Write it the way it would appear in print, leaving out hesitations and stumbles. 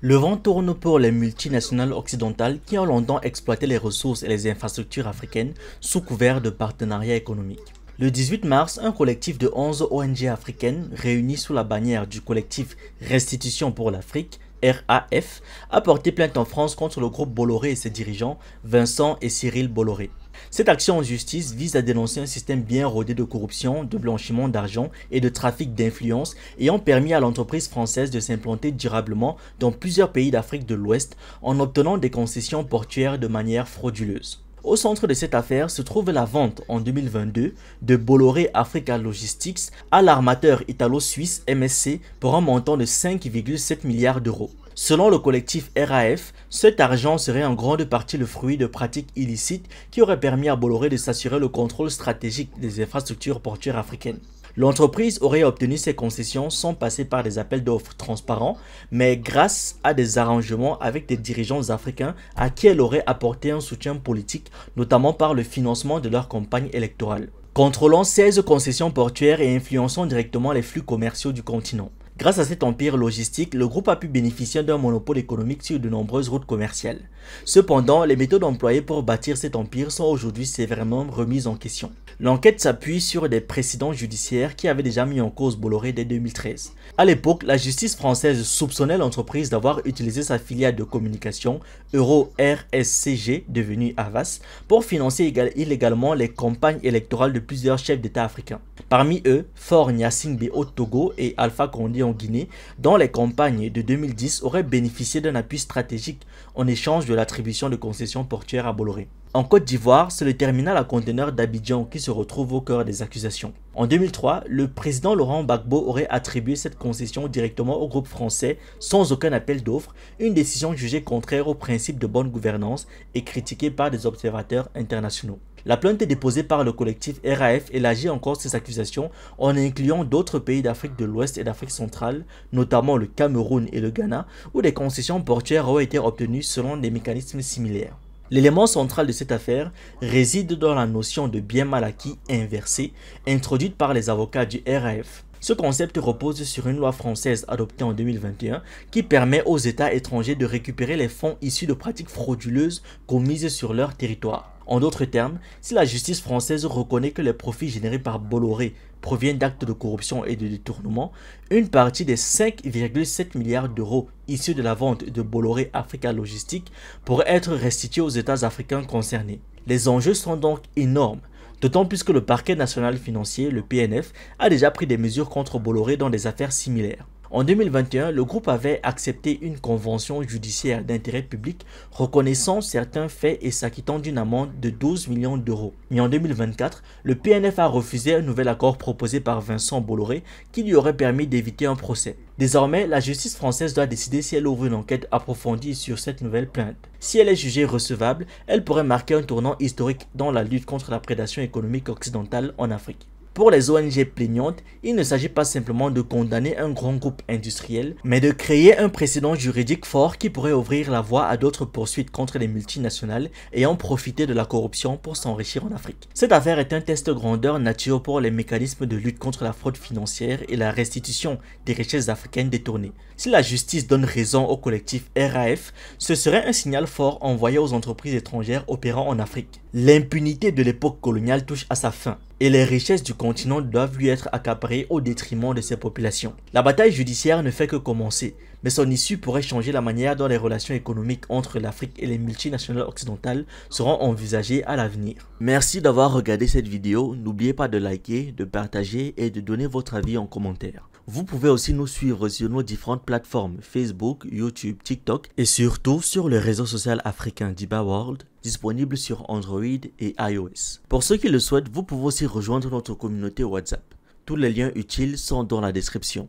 Le vent tourne pour les multinationales occidentales qui ont longtemps exploité les ressources et les infrastructures africaines sous couvert de partenariats économiques. Le 18 mars, un collectif de 11 ONG africaines réunies sous la bannière du collectif Restitution pour l'Afrique, RAF, a porté plainte en France contre le groupe Bolloré et ses dirigeants, Vincent et Cyril Bolloré. Cette action en justice vise à dénoncer un système bien rodé de corruption, de blanchiment d'argent et de trafic d'influence ayant permis à l'entreprise française de s'implanter durablement dans plusieurs pays d'Afrique de l'Ouest en obtenant des concessions portuaires de manière frauduleuse. Au centre de cette affaire se trouve la vente en 2022 de Bolloré Africa Logistics à l'armateur italo-suisse MSC pour un montant de 5,7 milliards d'euros. Selon le collectif RAF, cet argent serait en grande partie le fruit de pratiques illicites qui auraient permis à Bolloré de s'assurer le contrôle stratégique des infrastructures portuaires africaines. L'entreprise aurait obtenu ses concessions sans passer par des appels d'offres transparents, mais grâce à des arrangements avec des dirigeants africains à qui elle aurait apporté un soutien politique, notamment par le financement de leur campagne électorale. Contrôlant 16 concessions portuaires et influençant directement les flux commerciaux du continent. Grâce à cet empire logistique, le groupe a pu bénéficier d'un monopole économique sur de nombreuses routes commerciales. Cependant, les méthodes employées pour bâtir cet empire sont aujourd'hui sévèrement remises en question. L'enquête s'appuie sur des précédents judiciaires qui avaient déjà mis en cause Bolloré dès 2013. À l'époque, la justice française soupçonnait l'entreprise d'avoir utilisé sa filiale de communication Euro RSCG, devenue Havas, pour financer illégalement les campagnes électorales de plusieurs chefs d'État africains. Parmi eux, Faure Gnassingbé au Togo et Alpha Condé en Guinée, dont les campagnes de 2010 auraient bénéficié d'un appui stratégique en échange de l'attribution de concessions portuaires à Bolloré. En Côte d'Ivoire, c'est le terminal à conteneurs d'Abidjan qui se retrouve au cœur des accusations. En 2003, le président Laurent Gbagbo aurait attribué cette concession directement au groupe français sans aucun appel d'offres, une décision jugée contraire au principe de bonne gouvernance et critiquée par des observateurs internationaux. La plainte est déposée par le collectif RAF élargit encore ces accusations en incluant d'autres pays d'Afrique de l'Ouest et d'Afrique centrale, notamment le Cameroun et le Ghana, où des concessions portuaires ont été obtenues selon des mécanismes similaires. L'élément central de cette affaire réside dans la notion de bien mal acquis inversé, introduite par les avocats du RAF. Ce concept repose sur une loi française adoptée en 2021 qui permet aux États étrangers de récupérer les fonds issus de pratiques frauduleuses commises sur leur territoire. En d'autres termes, si la justice française reconnaît que les profits générés par Bolloré proviennent d'actes de corruption et de détournement, une partie des 5,7 milliards d'euros issus de la vente de Bolloré Africa Logistics pourrait être restituée aux États africains concernés. Les enjeux sont donc énormes. D'autant plus que le parquet national financier, le PNF, a déjà pris des mesures contre Bolloré dans des affaires similaires. En 2021, le groupe avait accepté une convention judiciaire d'intérêt public reconnaissant certains faits et s'acquittant d'une amende de 12 millions d'euros. Mais en 2024, le PNF a refusé un nouvel accord proposé par Vincent Bolloré qui lui aurait permis d'éviter un procès. Désormais, la justice française doit décider si elle ouvre une enquête approfondie sur cette nouvelle plainte. Si elle est jugée recevable, elle pourrait marquer un tournant historique dans la lutte contre la prédation économique occidentale en Afrique. Pour les ONG plaignantes, il ne s'agit pas simplement de condamner un grand groupe industriel, mais de créer un précédent juridique fort qui pourrait ouvrir la voie à d'autres poursuites contre les multinationales ayant profité de la corruption pour s'enrichir en Afrique. Cette affaire est un test grandeur nature pour les mécanismes de lutte contre la fraude financière et la restitution des richesses africaines détournées. Si la justice donne raison au collectif RAF, ce serait un signal fort envoyé aux entreprises étrangères opérant en Afrique. L'impunité de l'époque coloniale touche à sa fin et les richesses du continent doivent lui être accaparées au détriment de ses populations. La bataille judiciaire ne fait que commencer, mais son issue pourrait changer la manière dont les relations économiques entre l'Afrique et les multinationales occidentales seront envisagées à l'avenir. Merci d'avoir regardé cette vidéo, n'oubliez pas de liker, de partager et de donner votre avis en commentaire. Vous pouvez aussi nous suivre sur nos différentes plateformes Facebook, YouTube, TikTok et surtout sur le réseau social africain Diba World, disponible sur Android et iOS. Pour ceux qui le souhaitent, vous pouvez aussi rejoindre notre communauté WhatsApp. Tous les liens utiles sont dans la description.